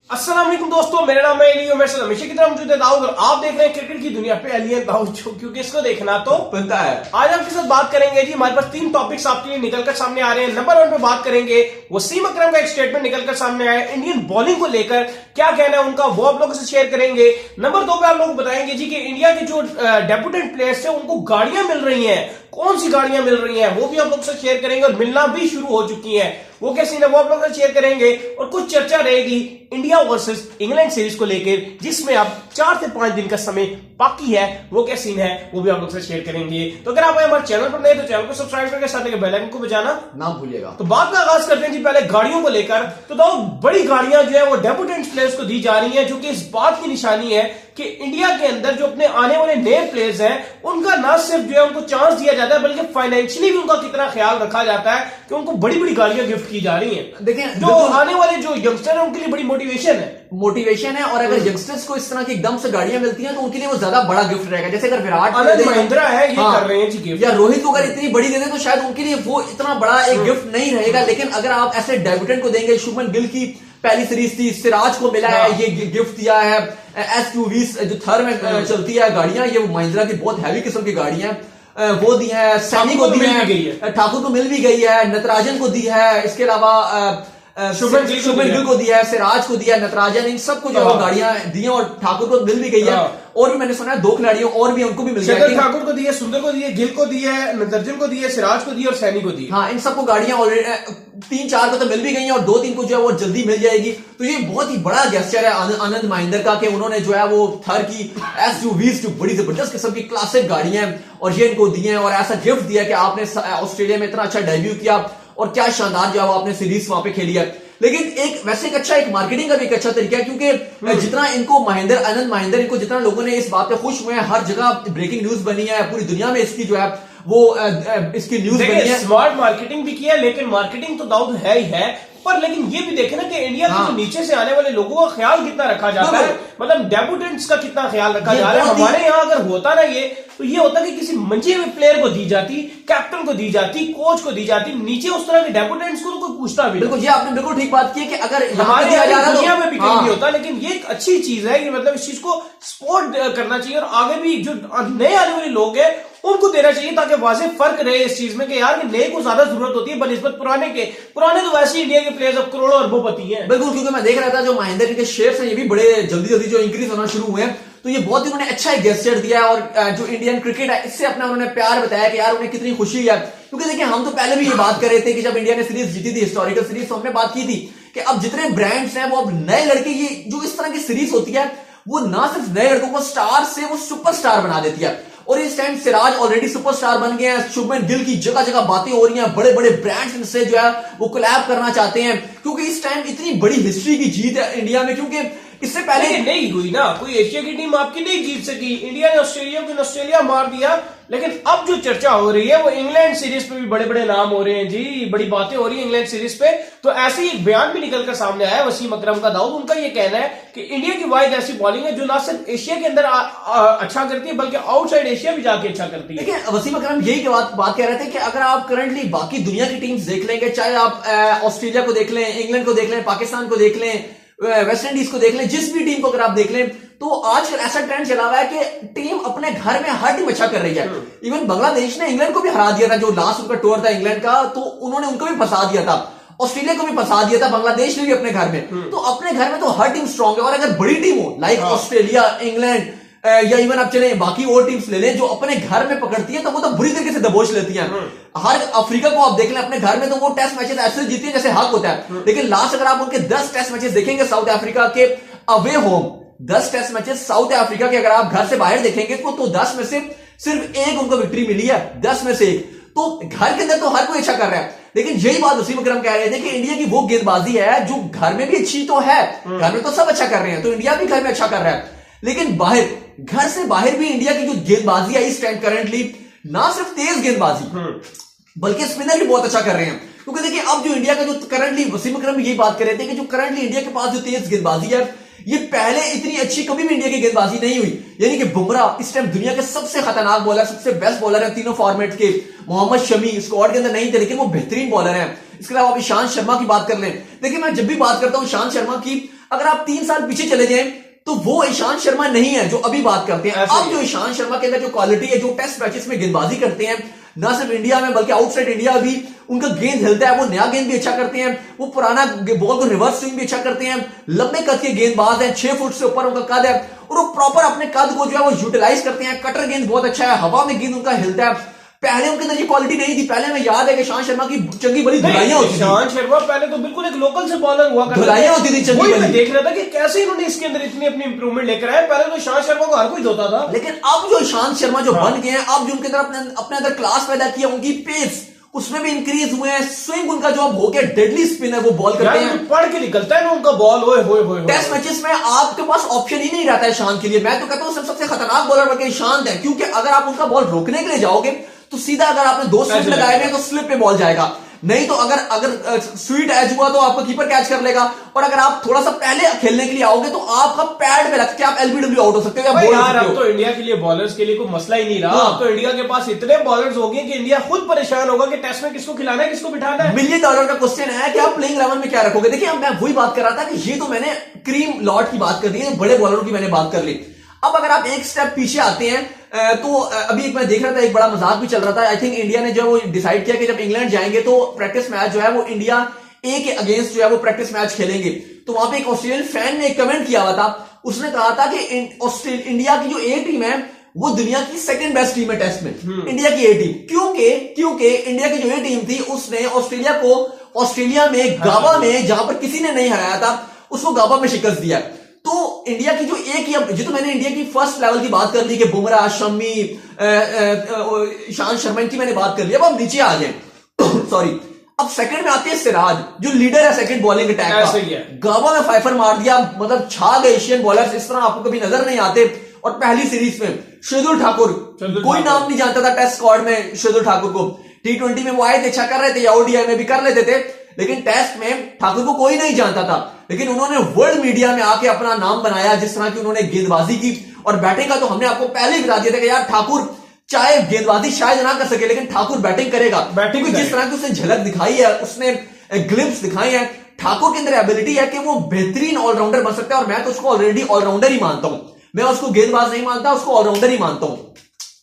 अस्सलाम वालेकुम दोस्तों, मेरा नाम है एलियो। मेरे साथ हमेशा की तरह मौजूद है दाऊद और आप देख रहे हैं क्रिकेट की दुनिया पे एलियन दाऊद शो, क्योंकि इसको देखना तो बनता है। आज आपके साथ बात करेंगे जी। हमारे पास 3 टॉपिक्स आपके लिए निकलकर सामने आ रहे हैं। नंबर 1 पे बात करेंगे वसीम अकरम का एक स्टेटमेंट निकलकर सामने आया इंडियन बॉलिंग को लेकर, क्या कहना है उनका, वो आप लोगों से शेयर करेंगे। नंबर 2 पे आप लोग बताएंगे जी कि इंडिया के जो डेब्यूटेंट प्लेयर्स है उनको गाड़ियां मिल रही हैं, कौन सी गाड़ियां मिल रही हैं वो भी आप लोग से शेयर करेंगे और मिलना भी शुरू हो चुकी हैं, वो क्या सीन है वो आप लोग से शेयर करेंगे। और कुछ चर्चा रहेगी इंडिया वर्सेस इंग्लैंड सीरीज को लेकर, जिसमें अब 4 से 5 दिन का समय बाकी है, वो क्या सीन है वो भी आप लोग से शेयर करेंगे। तो अगर आप हमारे चैनल पर नए तो चैनल को सब्सक्राइब करके साथ बेल आइकन को बजाना ना भूलिएगा। तो बात का आगाज करते हैं जी पहले गाड़ियों को लेकर। तो बड़ी गाड़ियां जो है वो डेब्यूटेंट प्लेयर्स को दी जा रही हैं, जो कि इस बात की निशानी है कि इंडिया के अंदर जो अपने आने वाले नए प्लेयर्स हैं उनका ना सिर्फ जो है उनको चांस दिया जाता है, बल्कि फाइनेंशियली भी उनका कितना ख्याल रखा जाता है कि उनको बड़ी बड़ी गाड़ियां गिफ्ट की जा रही हैं। देखिए, जो आने वाले जो यंगस्टर है उनके लिए बड़ी मोटिवेशन है। और अगर यंगस्टर्स को इस तरह की एकदम से गाड़ियां मिलती हैं तो उनके लिए वो ज्यादा बड़ा गिफ्ट रहेगा। जैसे अगर विराट आनंद महिंद्रा है ये कर रहे हैं जी गिफ्ट, या रोहित को अगर इतनी बड़ी दे दें तो शायद उनके लिए वो इतना बड़ा एक गिफ्ट नहीं रहेगा। लेकिन अगर आप ऐसे डेब्यूटेंट को देंगे, शुभमन गिल की पहली सीरीज थी, सिराज को मिला है ये गिफ्ट दिया है, SUVs जो थर में चलती है गाड़ियां, ये महिंद्रा की बहुत हैवी किस्म की गाड़ियां वो दी है, सैनी को दी है, ठाकुर को मिल भी गई है, नटराजन को दी है, इसके अलावा शुभमन गिल को दिया है, सिराज को दिया है, नटराजन, इन सबको जो गाड़ियां दी हैं और ठाकुर को मिल भी गई है। और भी मैंने सुना है 2 खिलाड़ियों और भी उनको भी मिल गया, ठाकुर को दी है, सुंदर को दी है, गिल को दी है, नटराजन को दी है, सिराज को दी है और सैनी को दी है। हाँ, इन सबको गाड़ियां ऑलरेडी 3-4 को तो मिल भी गई हैं और 2-3 को जो है वो जल्दी मिल जाएगी। तो ये बहुत ही बड़ा गेस्चर है आनंद महिंद्रा का कि उन्होंने जो है वो थर की SUVs जो बड़ी जबरदस्त किस्म की क्लासिक गाड़ियां हैं और ये इनको दी हैं और ऐसा गिफ्ट दिया कि आपने ऑस्ट्रेलिया में इतना अच्छा डेब्यू किया और क्या शानदार जो है आपने सीरीज वहां पे खेली है। लेकिन एक वैसे एक मार्केटिंग का भी एक अच्छा तरीका है, क्योंकि जितना इनको आनंद महिंद्रा इनको जितना लोगों ने इस बात पे खुश हुए हैं, हर जगह ब्रेकिंग न्यूज बनी है, पूरी दुनिया में इसकी जो है वो इसकी न्यूज बनी है। स्मार्ट मार्केटिंग भी किया, लेकिन मार्केटिंग तो दाऊद है ही है, पर लेकिन ये भी देखे ना कि इंडिया के नीचे से आने वाले लोगों का ख्याल कितना रखा जाता है, मतलब डेब्यूटेंट्स का कितना ख्याल रखा जा रहा है। हमारे यहाँ अगर होता ना ये, तो ये होता कि किसी मंजे हुए प्लेयर को दी जाती, कैप्टन को दी जाती, कोच को दी जाती, नीचे उस तरह के डेब्यूटेंट्स को तो कोई पूछता भी। बिल्कुल, ये आपने बिल्कुल ठीक बात की है कि अगर हमारे दुनिया में भी कहीं नहीं होता, लेकिन ये एक अच्छी चीज है कि मतलब इस चीज को सपोर्ट करना चाहिए और आगे भी जो नए आने वाले लोग हैं उनको देना चाहिए, ताकि वाज़ेह फर्क रहे इस चीज में कि यार नए को ज्यादा जरूरत होती है बनिस्बत पुराने के। पुराने तो वैसे इंडिया के प्लेयर्स अब करोड़ों अरबोपति हैं। बिल्कुल, क्योंकि मैं देख रहा था जो महिंद्रा के शेयर्स हैं ये भी बड़े जल्दी जो इंक्रीज होना शुरू हुए हैं, तो ये बहुत ही उन्होंने अच्छा एक गेस्चर दिया है। और जो इंडियन क्रिकेट है इससे अपना उन्होंने प्यार बताया कि यार उन्हें कितनी खुशी है। क्योंकि देखिए, हम तो पहले भी ये बात कर रहे थे कि जब इंडिया ने सीरीज जीती थी, हिस्टोरिकल सीरीज, तो हमने बात की थी कि अब जितने ब्रांड्स हैं वो अब नए लड़के, ये जो इस तरह की सीरीज होती है वो ना सिर्फ नए लड़कों को स्टार से वो सुपरस्टार बना देती है। और इस टाइम सिराज ऑलरेडी सुपरस्टार बन गए हैं, शुभमन गिल की जगह जगह बातें हो रही हैं, बड़े बड़े ब्रांड्स इनसे जो है वो कोलैब करना चाहते हैं, क्योंकि इस टाइम इतनी बड़ी हिस्ट्री की जीत है इंडिया में। क्योंकि इससे पहले नहीं हुई ना, कोई एशिया की टीम आपकी नहीं जीत सकी, इंडिया ने ऑस्ट्रेलिया मार दिया। लेकिन अब जो चर्चा हो रही है वो इंग्लैंड सीरीज पे भी बड़े बड़े नाम हो रहे हैं जी, बड़ी बातें हो रही है इंग्लैंड सीरीज पे। तो ऐसे ही एक बयान भी निकलकर सामने आया वसीम अकरम का दाऊद, उनका ये कहना है कि इंडिया की वाहिद ऐसी बॉलिंग है जो ना सिर्फ एशिया के अंदर अच्छा करती है बल्कि आउटसाइड एशिया भी जाके अच्छा करती है। देखिए, वसीम अकरम यही बात कह रहे थे कि अगर आप करंटली बाकी दुनिया की टीम्स देख लेंगे, चाहे आप ऑस्ट्रेलिया को देख लें, इंग्लैंड को देख लें, पाकिस्तान को देख लें, वेस्ट इंडीज को देख लें, जिस भी टीम को अगर आप देख लें, तो आजकल ऐसा ट्रेंड चला हुआ है कि टीम अपने घर में हर टीम अच्छा कर रही है। इवन बांग्लादेश ने इंग्लैंड को भी हरा दिया था, जो लास्ट उनका टूर था इंग्लैंड का, तो उन्होंने उनको भी फंसा दिया था, ऑस्ट्रेलिया को भी फंसा दिया था, बांग्लादेश ने भी अपने घर में। तो अपने घर में तो हर टीम स्ट्रांग है। और अगर बड़ी टीम हो लाइक ऑस्ट्रेलिया, इंग्लैंड, या इवन आप चले बाकी और टीम्स ले लें जो अपने घर में पकड़ती है, तो वो तो बुरी तरीके से दबोच लेती हैं। हर अफ्रीका को आप देख लें अपने घर में, तो वो टेस्ट मैचेस ऐसे जीती है जैसे हक होता है। लेकिन लास्ट अगर आप उनके 10 टेस्ट मैचेस देखेंगे साउथ अफ्रीका के away home, 10 test matches South Africa के अगर आप घर से बाहर देखेंगे तो 10 में से सिर्फ 1 उनको विक्ट्री मिली है, 10 में से 1। तो घर के अंदर तो हर कोई अच्छा कर रहा है। लेकिन यही बात वसीम अकरम कह रहे थे कि इंडिया की वो गेंदबाजी है जो घर में भी अच्छी तो है, घर में तो सब अच्छा कर रहे हैं, तो इंडिया भी घर में अच्छा कर रहा है। लेकिन बाहर, घर से बाहर भी इंडिया की जो गेंदबाजी है इस टाइम करंटली, ना सिर्फ तेज गेंदबाजी बल्कि स्पिनर भी बहुत अच्छा कर रहे हैं। क्योंकि देखिए, अब जो इंडिया का जो करंटली, वसीम अकरम यही बात कर रहे थे कि जो करंटली इंडिया के पास जो तेज गेंदबाजी है, ये पहले इतनी अच्छी कभी भी इंडिया की गेंदबाजी नहीं हुई। यानी कि बुमराह इस टाइम दुनिया के सबसे खतरनाक बॉलर, सबसे बेस्ट बॉलर है तीनों फॉर्मेट के। मोहम्मद शमी स्क्वाड के अंदर नहीं थे, लेकिन वो बेहतरीन बॉलर है। इसके अलावा आप ईशांत शर्मा की बात कर लें, देखिए मैं जब भी बात करता हूं ईशांत शर्मा की, अगर आप 3 साल पीछे चले जाएं तो वो ईशांत शर्मा नहीं है जो अभी बात करते हैं। अब जो ईशांत शर्मा के अंदर जो क्वालिटी है, जो टेस्ट मैचेस में गेंदबाजी करते हैं, ना सिर्फ इंडिया में बल्कि आउटसाइड इंडिया भी उनका गेंद हिलता है, वो नया गेंद भी अच्छा करते हैं, वो पुराना बॉल को रिवर्स स्विंग भी अच्छा करते हैं, लंबे कद के गेंदबाज हैं, 6 फुट से ऊपर उनका कद है और वो प्रॉपर अपने कद को जो है वो यूटिलाइज करते हैं। कटर गेंद बहुत अच्छा है, हवा में गेंद उनका हिलता है। पहले उनके अंदर ये क्वालिटी नहीं थी। पहले हमें याद है कि ईशांत शर्मा की चंगी बड़ी धुलाइयां होती थी। ईशांत शर्मा पहले तो बिल्कुल एक लोकल से बॉलर हुआ करता धुलाइयां होती थी चंगी वही मैं बड़ी। देख रहा था कि कैसे इन्होंने इसके अंदर इतनी अपनी इंप्रूवमेंट लेकर आए। पहले तो ईशांत शर्मा को हर कोई धोता था, लेकिन अब जो ईशांत शर्मा जो बन गए हैं, अब जो उनके अंदर अपने अंदर क्लास पैदा किया, उनकी पेस उसमें भी इंक्रीज हुए हैं। स्विंग उनका जो अब हो गया, डेडली स्पिन है, वो बॉल करते हैं, पढ़ के निकलता है ना उनका बॉल। ओए होए होए टेस्ट मैचेस में आपके पास ऑप्शन ही नहीं रहता है ईशांत के लिए। मैं तो कहता हूं सबसे खतरनाक बॉलर बल्कि ईशांत है, क्योंकि अगर आप उनका बॉल रोकने के लिए जाओगे तो सीधा अगर आपने 2 स्लिप लगाए हुए तो स्लिप पे बॉल जाएगा, नहीं तो अगर स्वीट एज हुआ तो आपका कीपर कैच कर लेगा, और अगर आप थोड़ा सा पहले खेलने के लिए आओगे तो आपका पैड पे लगते आप एलबीडब्ल्यू आउट हो सकते हो। यार अब तो इंडिया के लिए बॉलर्स के लिए कोई मसला ही नहीं रहा। अब तो इंडिया के पास इतने बॉलर्स हो गए कि इंडिया खुद परेशान होगा कि टेस्ट में किसको खिलाना है, किसको बिठाना है। $1 मिलियन का क्वेश्चन है कि आप प्लेइंग 11 में क्या रखोगे। देखिए मैं वही बात कर रहा था कि ये तो मैंने क्रीम लॉट की बात कर दी है, बड़े बॉलरों की मैंने बात कर ली। अब अगर आप एक स्टेप पीछे आते हैं तो अभी एक मैं देख रहा था, एक बड़ा मजाक भी चल रहा था। आई थिंक इंडिया ने जो वो डिसाइड किया कि जब इंग्लैंड जाएंगे तो प्रैक्टिस मैच जो है वो इंडिया ए के अगेंस्ट जो है वो प्रैक्टिस मैच खेलेंगे। तो वहां पे एक ऑस्ट्रेलियन फैन ने एक कमेंट किया हुआ था, उसने कहा था कि इंडिया की जो ए टीम है वो दुनिया की सेकंड बेस्ट टीम है टेस्ट में, इंडिया की ए टीम। क्योंकि इंडिया की जो ए टीम थी उसने ऑस्ट्रेलिया को ऑस्ट्रेलिया में गाबा में, जहां पर किसी ने नहीं हराया था, उसको गाबा में शिकस्त दिया। तो इंडिया की जो एक ही, तो मैंने इंडिया की फर्स्ट लेवल की बात कर ली कि बुमराह, शमी, ईशांत शर्मा की मैंने बात कर ली। अब हम नीचे आ जाए सॉरी, अब सेकंड में आते हैं सिराज जो लीडर है सेकंड बॉलिंग अटैक का। गाबा में फाइफर मार दिया, मतलब छा गए एशियन बॉलर्स, इस तरह आपको कभी नजर नहीं आते। और पहली सीरीज में शार्दुल ठाकुर, कोई नाम नहीं जानता था टेस्ट स्क्वाड में शार्दुल ठाकुर को। T20 में वो आए थे, अच्छा कर रहे थे, या ओडीआई में भी कर लेते थे, लेकिन टेस्ट में ठाकुर को कोई नहीं जानता था। लेकिन उन्होंने वर्ल्ड मीडिया में आके अपना नाम बनाया, जिस तरह की उन्होंने गेंदबाजी की। और बैटिंग का तो हमने आपको पहले ही बता दिया था कि यार ठाकुर चाहे गेंदबाजी शायद ना कर सके, लेकिन ठाकुर बैटिंग करेगा। क्योंकि जिस तरह की उसने झलक दिखाई है, उसने ग्लिम्स दिखाई है, ठाकुर के अंदर एबिलिटी है कि वो बेहतरीन ऑलराउंडर बन सकता है। और मैं तो उसको ऑलरेडी ऑलराउंडर ही मानता हूं, मैं उसको गेंदबाज नहीं मानता, उसको ऑलराउंडर ही मानता हूं।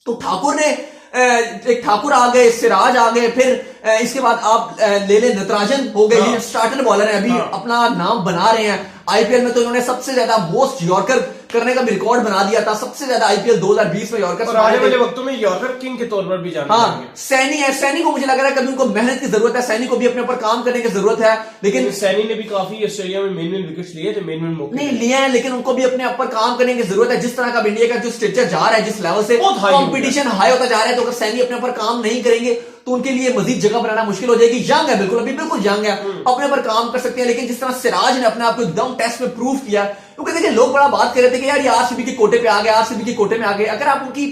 तो ठाकुर ने एक ठाकुर आ गए, सिराज आ गए, फिर इसके बाद आप ले ले नटराजन हो गए, स्टार्टर बॉलर है, अभी अपना नाम बना रहे हैं। आईपीएल में तो इन्होंने सबसे ज्यादा मोस्ट यॉर्कर करने का भी रिकॉर्ड बना दिया था, सबसे ज्यादा आईपीएल 2020 में यॉर्कर, और आने वाले वक्तों में यॉर्कर किंग के तौर पर भी जाना जाएंगे। सैनी है, सैनी को मुझे लग रहा है कभी उनको मेहनत की जरूरत है, सैनी को भी अपने ऊपर काम करने की जरूरत है। लेकिन सैनी ने भी काफी ऑस्ट्रेलिया में मेन विकेट्स लिए थे, मेन मौके नहीं लिए हैं, लेकिन उनको भी अपने ऊपर काम करने की जरूरत है। जिस तरह का इंडिया का जो स्ट्रक्चर जा रहा है, जिस लेवल से कॉम्पिटिशन हाई होता जा रहा है, तो अगर सैनी अपने ऊपर काम नहीं करेंगे तो उनके लिए मजीद जगह बनाना मुश्किल हो जाएगी। यंग है, बिल्कुल अभी बिल्कुल यंग है, अपने ऊपर काम कर सकते हैं। लेकिन जिस तरह सिराज ने अपने आप को एकदम टेस्ट में प्रूव किया, क्योंकि देखिए लोग बड़ा बात कर रहे थे कि यार ये आरसीबी के कोटे पे आ गए, आरसीबी के कोटे में आ गए। अगर आप उनकी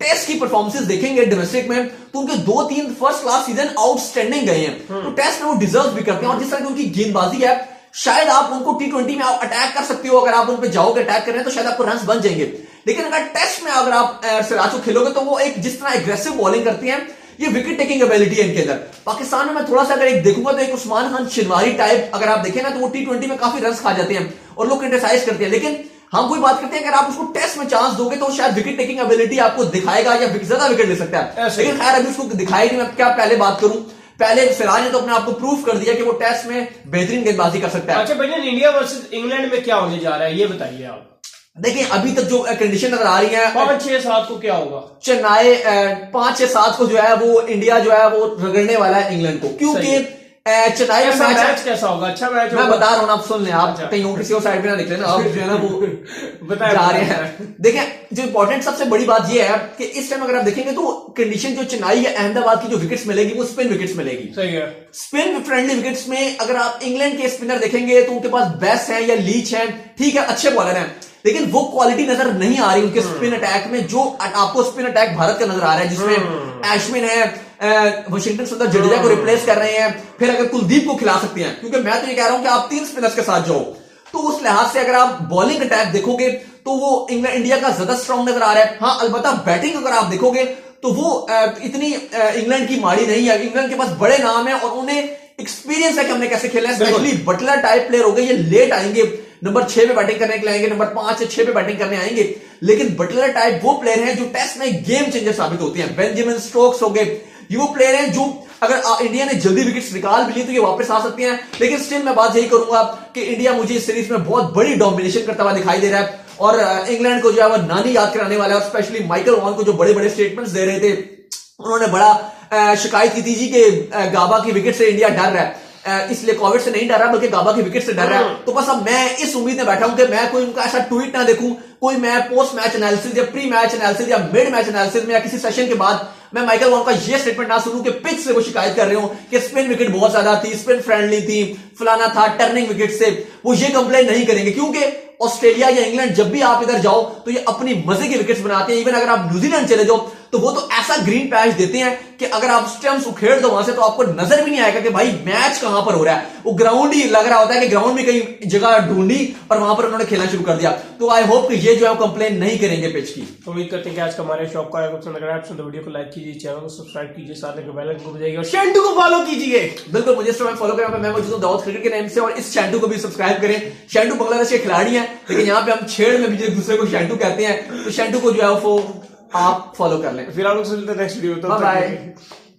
टेस्ट की परफॉर्मेंसेस देखेंगे डोमेस्टिक में, तो उनके 2-3 फर्स्ट क्लास सीजन आउटस्टैंडिंग गए हैं। तो टेस्ट में वो डिजर्व भी करते हैं। और जिस तरह की उनकी गेंदबाजी है, शायद आप उनको T20 में आप अटैक कर सकते हो। अगर आप उन पर जाओगे अटैक करने तो शायद आपको रन बन जाएंगे। लेकिन अगर टेस्ट में अगर आप सिराज को खेलोगे तो वो एक जिस तरह एग्रेसिव बॉलिंग करती है, ये विकेट टेकिंग एबिलिटी है इनके अंदर। पाकिस्तान में मैं थोड़ा सा अगर एक देखूंगा तो एक उस्मान खान शिनवारी टाइप अगर आप देखें ना, तो वो T20 में काफी रन खा जाते हैं और लोग क्रिटिसाइज करते हैं। लेकिन हम कोई बात करते हैं अगर आप उसको टेस्ट में चांस दोगे तो शायद विकेट टेकिंग एबिलिटी आपको दिखाएगा या ज्यादा विकेट ले सकता है। लेकिन खैर अभी उसको दिखाई नहीं, मैं क्या पहले बात करूं, पहले सिराज ने तो अपने आपको प्रूफ कर दिया कि वो टेस्ट में बेहतरीन गेंदबाजी कर सकता है। अच्छा भैया, इंडिया वर्सेस इंग्लैंड में क्या होने जा रहा है ये बताइए आप। देखिए अभी तक जो कंडीशन नजर आ रही है, 5-6-7 को क्या होगा, चेन्नई 5-6-7 को जो है वो इंडिया जो है वो रगड़ने वाला है इंग्लैंड को। क्योंकि चेन्नई में मैच कैसा होगा, अच्छा मैच मैं बता रहा हूं, आप सुन लें, आप कहीं और किसी और साइड पे ना निकले ना, आप जो है ना वो जा रहे हैं। देखिए जो इंपॉर्टेंट सबसे बड़ी बात ये है कि इस टाइम अगर आप देखेंगे तो कंडीशन जो चेन्नई या अहमदाबाद की जो विकेट्स मिलेगी वो स्पिन विकेट्स मिलेगी। सही है, स्पिन फ्रेंडली विकेट्स में अगर आप इंग्लैंड के स्पिनर देखेंगे तो उनके पास बेस्ट है या लीच है, ठीक है अच्छे बॉलर हैं, लेकिन वो क्वालिटी नजर नहीं आ रही उनके स्पिन अटैक में। जो आपको स्पिन अटैक भारत का नजर आ रहा है, जिसमें एशविन है, वाशिंगटन सुंदर जडेजा को रिप्लेस कर रहे हैं, फिर अगर कुलदीप को खिला सकते हैं, क्योंकि मैं तो ये कह रहा हूं कि आप 3 स्पिनर्स के साथ जाओ, तो उस लिहाज से अगर आप बॉलिंग अटैक देखोगे तो वो इंडिया का ज्यादा स्ट्रांग नजर आ रहा है। हाँ अलबत्ता बैटिंग अगर आप देखोगे तो वो इतनी इंग्लैंड की माड़ी नहीं है। इंग्लैंड के पास बड़े नाम है और उन्हें एक्सपीरियंस है कि हमने कैसे खेलना है, स्पेशली बटलर टाइप प्लेयर हो गए, ये लेट आएंगे, नंबर 6 पे बैटिंग करने के लिए आएंगे, नंबर 5 से 6 पे बैटिंग करने आएंगे। लेकिन बटलर टाइप वो प्लेयर हैं जो टेस्ट में गेम चेंजर साबित होते हैं। बेंजामिन स्टोक्स हो गए, ये वो प्लेयर हैं जो अगर इंडिया ने जल्दी विकेट्स निकाल भी ली तो ये वापस आ सकते हैं। लेकिन स्टिल मैं बात यही करूंगा कि इंडिया मुझे इस सीरीज में बहुत बड़ी डोमिनेशन करता हुआ दिखाई दे रहा है और इंग्लैंड को जो है वो नानी याद कराने वाला है। और स्पेशली माइकल वॉन को जो बड़े बड़े स्टेटमेंट्स दे रहे थे, उन्होंने बड़ा शिकायत की थी जी कि गाबा की विकेट से इंडिया डर रहा है, इसलिए कोविड से नहीं डर रहा बल्कि गाबा की विकेट से डर रहा है। तो बस अब मैं इस उम्मीद में बैठा हूं कि मैं कोई उनका ऐसा ट्वीट ना देखूं, कोई मैं पोस्ट मैच एनालिसिस या प्री मैच एनालिसिस या मिड मैच एनालिसिस में या किसी सेशन के बाद मैं माइकल वॉन का ये स्टेटमेंट ना सुनूं कि पिच से वो शिकायत कर रहे हो कि स्पिन विकेट बहुत ज्यादा थी, स्पिन फ्रेंडली थी, फलाना था, टर्निंग विकेट से वो ये कंप्लेन नहीं करेंगे। क्योंकि ऑस्ट्रेलिया या इंग्लैंड जब भी आप इधर जाओ तो ये अपनी मजे के विकेट्स बनाते हैं। इवन अगर आप न्यूजीलैंड चले जाओ तो वो तो ऐसा ग्रीन पैच देते हैं कि अगर आप स्टंप्स उखेड़ दो वहां से तो आपको नजर भी नहीं आएगा कि भाई मैच कहां पर हो रहा है। वो ग्राउंड ही लग रहा होता है कि ग्राउंड में कहीं जगह ढूंढी और वहां पर उन्होंने खेलना शुरू कर दिया। तो आई होप कि ये जो है कंप्लेन नहीं करेंगे पिच की। उम्मीद करते हैं कि आज का हमारे शॉप का पसंद लग रहा है। तो वीडियो को लाइक कीजिए, चैनल को सब्सक्राइब कीजिए, साथ में बेल आइकन को बजाइए और शेंटू को फॉलो कीजिए। बिल्कुल, मुझे इंस्टाग्राम फॉलो करें, मैं मौजूद हूं दाऊद क्रिकेट के नाम से, और इस शेंटू को भी सब्सक्राइब करें। शेंटू बांग्लादेश के खिलाड़ी हैं लेकिन यहाँ पे हम छेड़ में भी एक दूसरे को शेंटू कहते हैं, तो शेंटू को जो है वो आप फॉलो कर लें। फिर आप लोग से मिलते हैं नेक्स्ट वीडियो में। Bye bye.